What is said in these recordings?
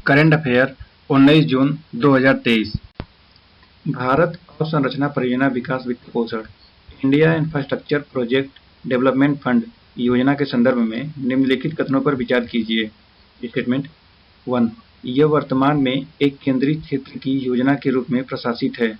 Current affair 19 जून 2023। भारत अवसंरचना परियोजना विकास वित्त पोषण India infrastructure project development fund योजना के संदर्भ में निम्नलिखित कथनों पर विचार कीजिए। स्टेटमेंट 1। यह वर्तमान में एक केंद्रीय क्षेत्र की योजना के रूप में प्रशासित है।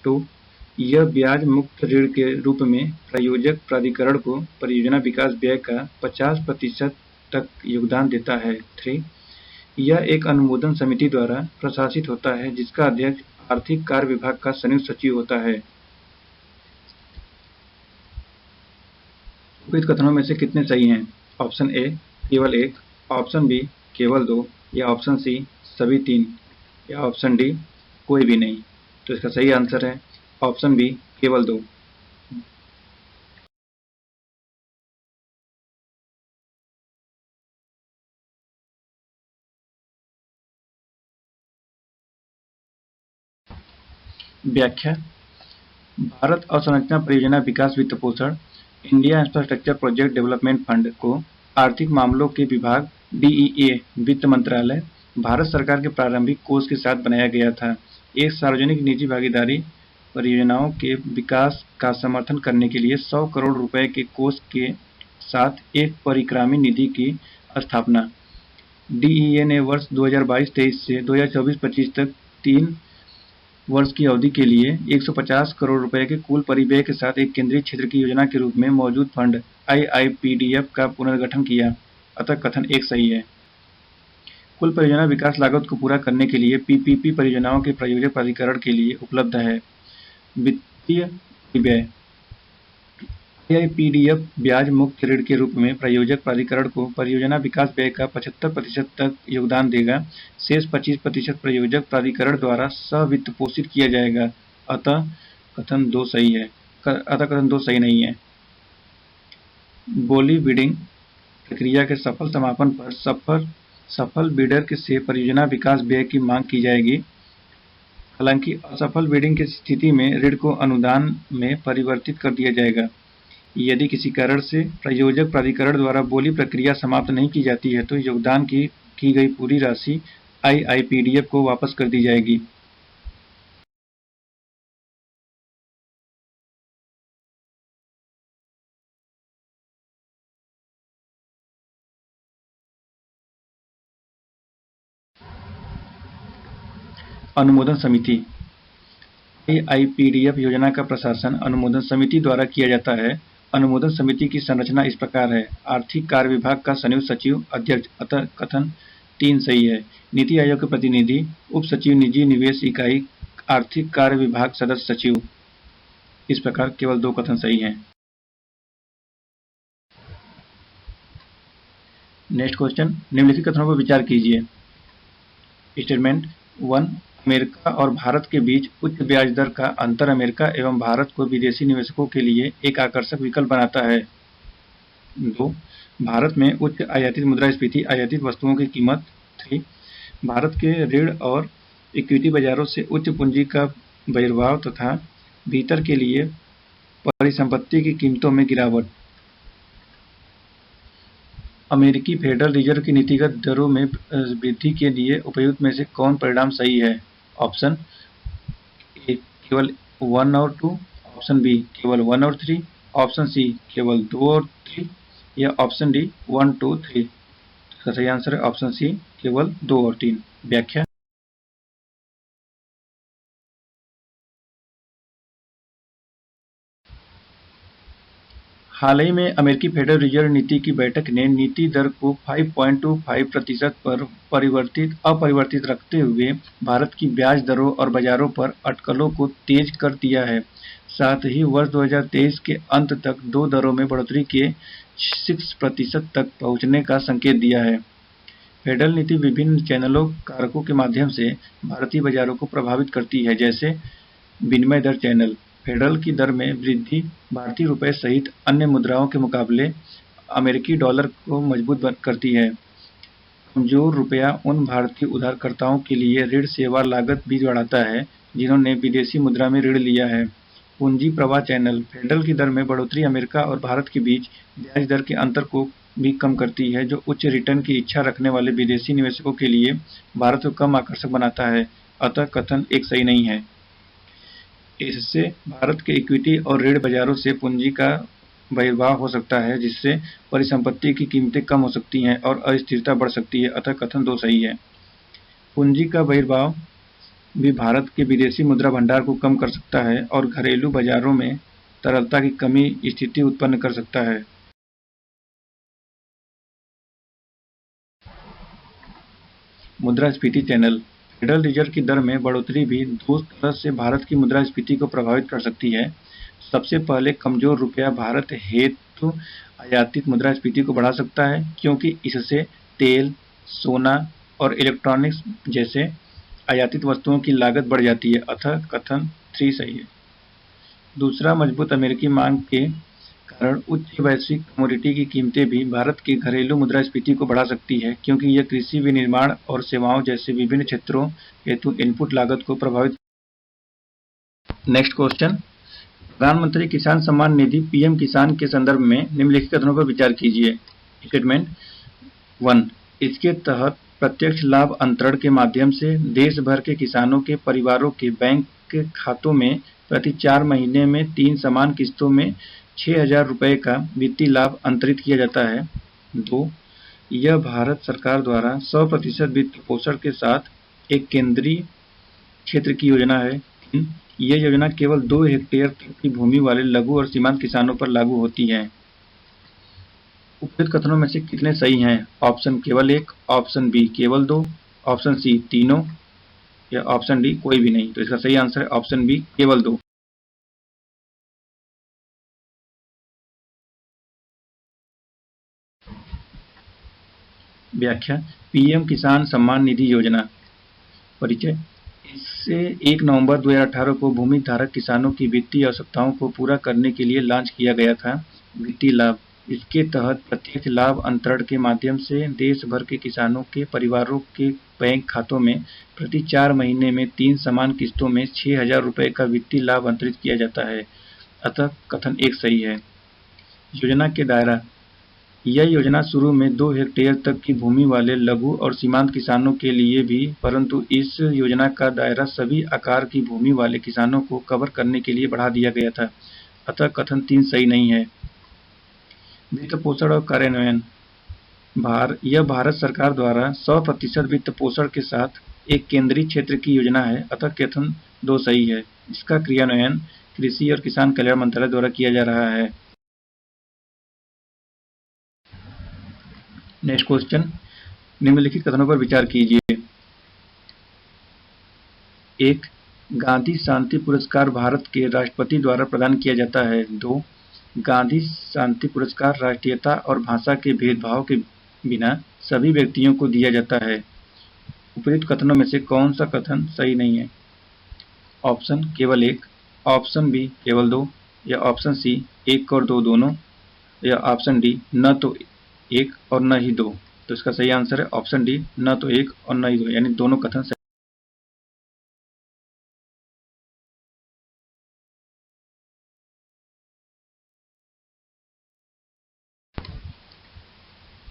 2। यह ब्याज मुक्त ऋण के रूप में प्रायोजक प्राधिकरण को परियोजना विकास व्यय का 50% तक योगदान देता है। 3। यह एक अनुमोदन समिति द्वारा प्रशासित होता है जिसका अध्यक्ष आर्थिक कार्य विभाग का संयुक्त सचिव होता है। उपयुक्त कथनों में से कितने सही हैं? ऑप्शन ए केवल 1, ऑप्शन बी केवल 2, या ऑप्शन सी सभी 3, या ऑप्शन डी कोई भी नहीं। तो इसका सही आंसर है ऑप्शन बी केवल 2। व्याख्या। भारत अवसंरचना परियोजना विकास वित्त पोषण India infrastructure project development fund को आर्थिक मामलों के विभाग DEA वित्त मंत्रालय भारत सरकार के प्रारंभिक कोष के साथ बनाया गया था। एक सार्वजनिक निजी भागीदारी परियोजनाओं के विकास का समर्थन करने के लिए 100 करोड़ रुपए के कोष के साथ एक परिक्रामी निधि की स्थापना। DEA ने वर्ष 2022-23 से 2024-25 तक 3 वर्ष की अवधि के लिए 150 करोड़ रुपए के कुल परिव्यय के साथ एक केंद्रीय क्षेत्र की योजना के रूप में मौजूद फंड IIPDF का पुनर्गठन किया। अतः कथन 1 सही है। कुल परियोजना विकास लागत को पूरा करने के लिए PPP परियोजनाओं के प्रायोजक प्राधिकरण के लिए उपलब्ध है। वित्तीय परिव्यय IIPDF ब्याज मुक्त ऋण के रूप में प्रायोजक प्राधिकरण को परियोजना विकास व्यय का 75% तक योगदान देगा। शेष 25% प्रायोजक प्राधिकरण द्वारा सह-वित्त पोषित किया जाएगा। अतः कथन 2 सही है। अतः कथन 2 सही नहीं है। बोली बिडिंग प्रक्रिया के सफल समापन पर सफल बिडर से परियोजना विकास व्यय की मांग की जाएगी। हालांकि असफल बिडिंग की स्थिति में ऋण को अनुदान में परिवर्तित कर दिया जाएगा। यदि किसी कारण से प्रायोजक प्राधिकरण द्वारा बोली प्रक्रिया समाप्त नहीं की जाती है तो योगदान की गई पूरी राशि IIPDF को वापस कर दी जाएगी। अनुमोदन समिति IIPDF योजना का प्रशासन अनुमोदन समिति द्वारा किया जाता है। अनुमोदन समिति की संरचना इस प्रकार है। आर्थिक कार्य विभाग का संयुक्त सचिव अध्यक्ष। अतः कथन 3 सही है। नीति आयोग के प्रतिनिधि, उप सचिव, निजी निवेश इकाई, आर्थिक कार्य विभाग सदस्य सचिव। इस प्रकार केवल 2 कथन सही हैं। नेक्स्ट क्वेश्चन, निम्नलिखित कथनों पर विचार कीजिए। स्टेटमेंट 1। अमेरिका और भारत के बीच उच्च ब्याज दर का अंतर अमेरिका एवं भारत को विदेशी निवेशकों के लिए एक आकर्षक विकल्प बनाता है। 2। भारत में उच्च आयातित मुद्रास्फीति आयातित वस्तुओं की कीमत। 3। भारत के ऋण और इक्विटी बाजारों से उच्च पूंजी का बहिर्वाह तथा भीतर के लिए परिसंपत्ति की कीमतों में गिरावट। अमेरिकी फेडरल रिजर्व की नीतिगत दरों में वृद्धि के लिए उपयुक्त में से कौन परिणाम सही है? ऑप्शन ए केवल 1 और 2, ऑप्शन बी केवल 1 और 3, ऑप्शन सी केवल 2 और 3, या ऑप्शन डी 1, 2, 3। इसका सही आंसर है ऑप्शन सी केवल 2 और 3। व्याख्या। हाल ही में अमेरिकी फेडरल रिजर्व नीति की बैठक ने नीति दर को 5.25% पर अपरिवर्तित रखते हुए भारत की ब्याज दरों और बाजारों पर अटकलों को तेज कर दिया है। साथ ही वर्ष 2023 के अंत तक 2 दरों में बढ़ोतरी के 6% तक पहुंचने का संकेत दिया है। फेडरल नीति विभिन्न चैनलों कारकों के माध्यम से भारतीय बाजारों को प्रभावित करती है, जैसे विनिमय दर चैनल। फेडरल की दर में वृद्धि भारतीय रुपये सहित अन्य मुद्राओं के मुकाबले अमेरिकी डॉलर को मजबूत करती है। कमजोर रुपया उन भारतीय उधारकर्ताओं के लिए ऋण सेवा लागत भी बढ़ाता है जिन्होंने विदेशी मुद्रा में ऋण लिया है। पूंजी प्रवाह चैनल। फेडरल की दर में बढ़ोतरी अमेरिका और भारत के बीच ब्याज दर के अंतर को भी कम करती है, जो उच्च रिटर्न की इच्छा रखने वाले विदेशी निवेशकों के लिए भारत को कम आकर्षक बनाता है। अतः कथन एक सही नहीं है। इससे भारत के इक्विटी और ऋण बाजारों से पूंजी का बहिर्वाह हो सकता है, जिससे परिसंपत्ति की कीमतें कम हो सकती हैं और अस्थिरता बढ़ सकती है। अतः कथन दो सही है। पूंजी का बहिर्वाह भी भारत के विदेशी मुद्रा भंडार को कम कर सकता है और घरेलू बाजारों में तरलता की कमी स्थिति उत्पन्न कर सकता है। मुद्रास्फीति चैनल। फेडरल रिजर्व की दर में बढ़ोतरी भी दो तरह से भारत की मुद्रास्फीति को प्रभावित कर सकती है। सबसे पहले कमजोर रुपया भारत हेतु आयातित मुद्रास्फीति को बढ़ा सकता है, क्योंकि इससे तेल, सोना और इलेक्ट्रॉनिक्स जैसे आयातित वस्तुओं की लागत बढ़ जाती है। अतः कथन 3 सही है। दूसरा, मजबूत अमेरिकी मांग के कारण उच्च वैश्विक कमोडिटी की कीमतें भी भारत की घरेलू मुद्रास्फीति को बढ़ा सकती है, क्योंकि यह कृषि विनिर्माण और सेवाओं जैसे विभिन्न क्षेत्रों हेतु इनपुट लागत को प्रभावित। नेक्स्ट क्वेश्चन, प्रधानमंत्री किसान सम्मान निधि पीएम किसान के संदर्भ में निम्नलिखित कथनों पर विचार कीजिए। स्टेटमेंट 1, इसके तहत प्रत्यक्ष लाभ अंतरण के माध्यम से देश भर के किसानों के परिवारों के बैंक खातों में प्रति 4 महीने में 3 समान किस्तों में 6,000 रुपये का वित्तीय लाभ अंतरित किया जाता है। 2, यह भारत सरकार द्वारा 100% वित्त पोषण के साथ एक केंद्रीय क्षेत्र की योजना है। 3, यह योजना केवल 2 हेक्टेयर तक की भूमि वाले लघु और सीमांत किसानों पर लागू होती है। उपयुक्त कथनों में से कितने सही हैं? ऑप्शन केवल 1, ऑप्शन बी केवल 2, ऑप्शन सी तीनों या ऑप्शन डी कोई भी नहीं। तो इसका सही आंसर है ऑप्शन बी केवल 2। व्याख्या। पीएम किसान सम्मान निधि योजना। परिचय। इससे 1 नवंबर 2018 को भूमि धारक किसानों की वित्तीय आवश्यकताओं को पूरा करने के लिए लॉन्च किया गया था। वित्तीय लाभ। इसके तहत प्रत्यक्ष लाभ अंतरण के माध्यम से देश भर के किसानों के परिवारों के बैंक खातों में प्रति 4 महीने में 3 समान किस्तों में 6,000 रुपये का वित्तीय लाभ अंतरित किया जाता है। अतः कथन एक सही है। योजना के दायरा। यह योजना शुरू में 2 हेक्टेयर तक की भूमि वाले लघु और सीमांत किसानों के लिए भी, परंतु इस योजना का दायरा सभी आकार की भूमि वाले किसानों को कवर करने के लिए बढ़ा दिया गया था। अतः कथन 3 सही नहीं है। वित्त पोषण और कार्यान्वयन। यह भारत सरकार द्वारा 100% वित्त पोषण के साथ एक केंद्रीय क्षेत्र की योजना है। अतः कथन 2 सही है। इसका क्रियान्वयन कृषि और किसान कल्याण मंत्रालय द्वारा किया जा रहा है। नेक्स्ट क्वेश्चन, निम्नलिखित कथनों पर विचार कीजिए। 1, गांधी शांति पुरस्कार भारत के राष्ट्रपति द्वारा प्रदान किया जाता है। 2, गांधी शांति पुरस्कार राष्ट्रीयता और भाषा के भेदभाव के बिना सभी व्यक्तियों को दिया जाता है। उपयुक्त कथनों में से कौन सा कथन सही नहीं है? ऑप्शन केवल 1, ऑप्शन बी केवल 2, या ऑप्शन सी 1 और 2 दोनों, या ऑप्शन डी न तो 1 और न ही 2। तो इसका सही आंसर है ऑप्शन डी, न तो 1 और न ही 2, यानी दोनों कथन सही।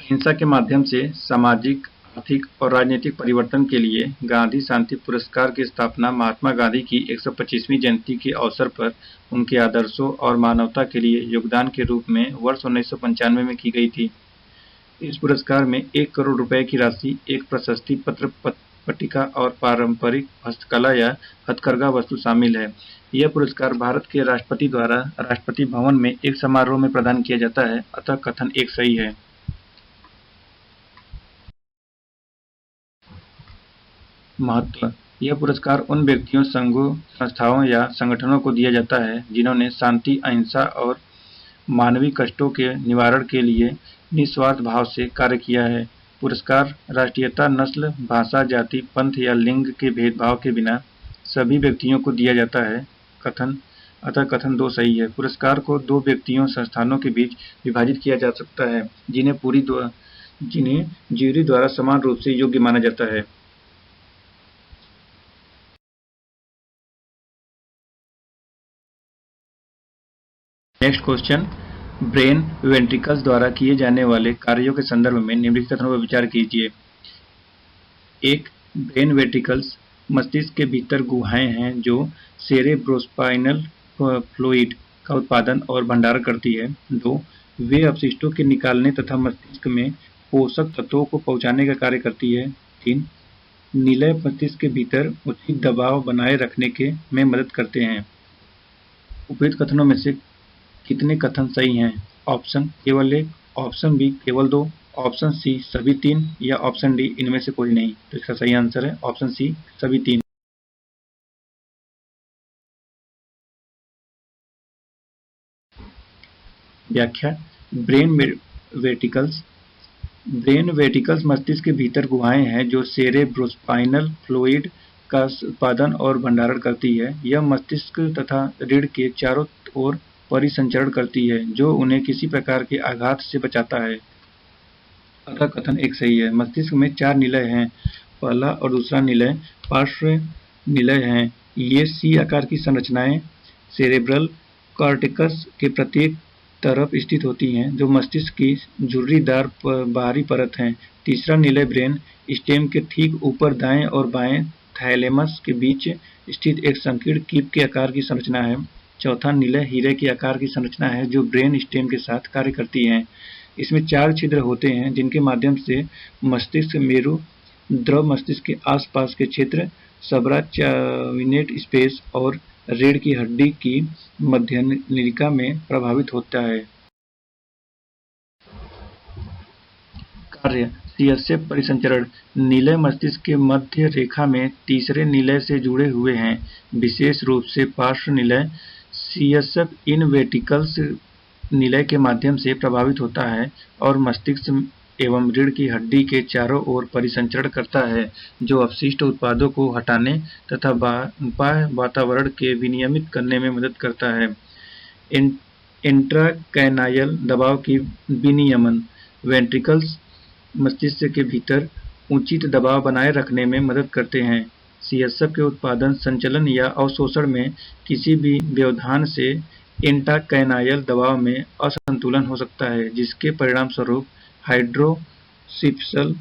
अहिंसा के माध्यम से सामाजिक, आर्थिक और राजनीतिक परिवर्तन के लिए गांधी शांति पुरस्कार की स्थापना महात्मा गांधी की 125वीं जयंती के अवसर पर उनके आदर्शों और मानवता के लिए योगदान के रूप में वर्ष 1995 में की गई थी। इस पुरस्कार में 1 करोड़ रुपए की राशि, एक प्रशस्ति पत्र, पट्टिका और पारंपरिक हस्तकला या हथकरघा वस्तु शामिल है। यह पुरस्कार भारत के राष्ट्रपति द्वारा राष्ट्रपति भवन में एक समारोह में प्रदान किया जाता है। अतः कथन एक सही है। महत्व। यह पुरस्कार उन व्यक्तियों, संघों, संस्थाओं या संगठनों को दिया जाता है जिन्होंने शांति, अहिंसा और मानवीय कष्टों के निवारण के लिए निस्वार्थ भाव से कार्य किया है। पुरस्कार राष्ट्रीयता, नस्ल, भाषा, जाति, पंथ या लिंग के भेदभाव के बिना सभी व्यक्तियों को दिया जाता है। अतः कथन 2 सही है। पुरस्कार को 2 व्यक्तियों, संस्थानों के बीच विभाजित किया जा सकता है जिन्हें ज्यूरी द्वारा समान रूप से योग्य माना जाता है। नेक्स्ट क्वेश्चन, ब्रेन वेंट्रिकल्स द्वारा किए जाने वाले कार्यों के संदर्भ में निम्नलिखित कथनों पर विचार कीजिए। एक, ब्रेन वेंट्रिकल्स मस्तिष्क के भीतर गुहाएं हैं जो सेरेब्रोस्पाइनल फ्लूइड का उत्पादन और भंडारण करती है। 2, वे अपशिष्टों के निकालने तथा मस्तिष्क में पोषक तत्वों को पहुंचाने का कार्य करती है। 3, नीले मस्तिष्क के भीतर उचित दबाव बनाए रखने में मदद करते हैं। उपयुक्त कथनों में से कितने कथन सही हैं? ऑप्शन केवल 1, ऑप्शन बी केवल 2, ऑप्शन सी सभी 3 या ऑप्शन डी इनमें से कोई नहीं। तो इसका सही आंसर है ऑप्शन सी सभी 3। व्याख्या। ब्रेन वेटिकल्स ब्रेन वेटिकल्स मस्तिष्क के भीतर गुहाएं हैं जो सेरेब्रोस्पाइनल फ्लूइड का उत्पादन और भंडारण करती है। यह मस्तिष्क तथा रीढ़ के चारों ओर परिसंचरण करती है जो उन्हें किसी प्रकार के आघात से बचाता है। अतः कथन एक सही है। मस्तिष्क में 4 निलय हैं। पहला और दूसरा निलय पार्श्व निलय हैं। ये सी आकार की संरचनाएं सेरेब्रल कॉर्टेक्स के प्रत्येक तरफ स्थित होती हैं जो मस्तिष्क की झुर्रीदार बाहरी परत है। तीसरा निलय ब्रेन स्टेम के ठीक ऊपर दाएं और बाएं थैलेमस के बीच स्थित एक संकीर्ण कीप के आकार की संरचना है। चौथा निलय हीरे के आकार की संरचना है जो ब्रेन स्टेम के साथ कार्य करती है। इसमें 4 छिद्र होते हैं जिनके माध्यम से मस्तिष्क मेरु, द्रव मस्तिष्क के आसपास के क्षेत्र, सबराचाविनेट स्पेस और रीढ़ की हड्डी की मध्यनिका में प्रभावित होता है। कार्य। सीएसएफ परिसंचरण नीले मस्तिष्क के मध्य रेखा में तीसरे निलय से जुड़े हुए हैं। विशेष रूप से पार्श्व निलय सीएसएफ इन वेटिकल्स निलय के माध्यम से प्रभावित होता है और मस्तिष्क एवं रीढ़ की हड्डी के चारों ओर परिसंचरण करता है जो अपशिष्ट उत्पादों को हटाने तथा बाह्य वातावरण के विनियमित करने में मदद करता है। इंट्राकैनायल दबाव की विनियमन वेंट्रिकल्स मस्तिष्क के भीतर उचित दबाव बनाए रखने में मदद करते हैं। सीएसएफ के उत्पादन, संचलन या अवशोषण में किसी भी व्यवधान से इंट्राकैनायल दबाव में असंतुलन हो सकता है जिसके परिणामस्वरूप हाइड्रोसिफल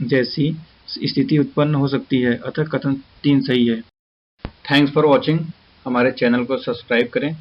जैसी स्थिति उत्पन्न हो सकती है। अतः कथन 3 सही है। Thanks for watching. हमारे चैनल को सब्सक्राइब करें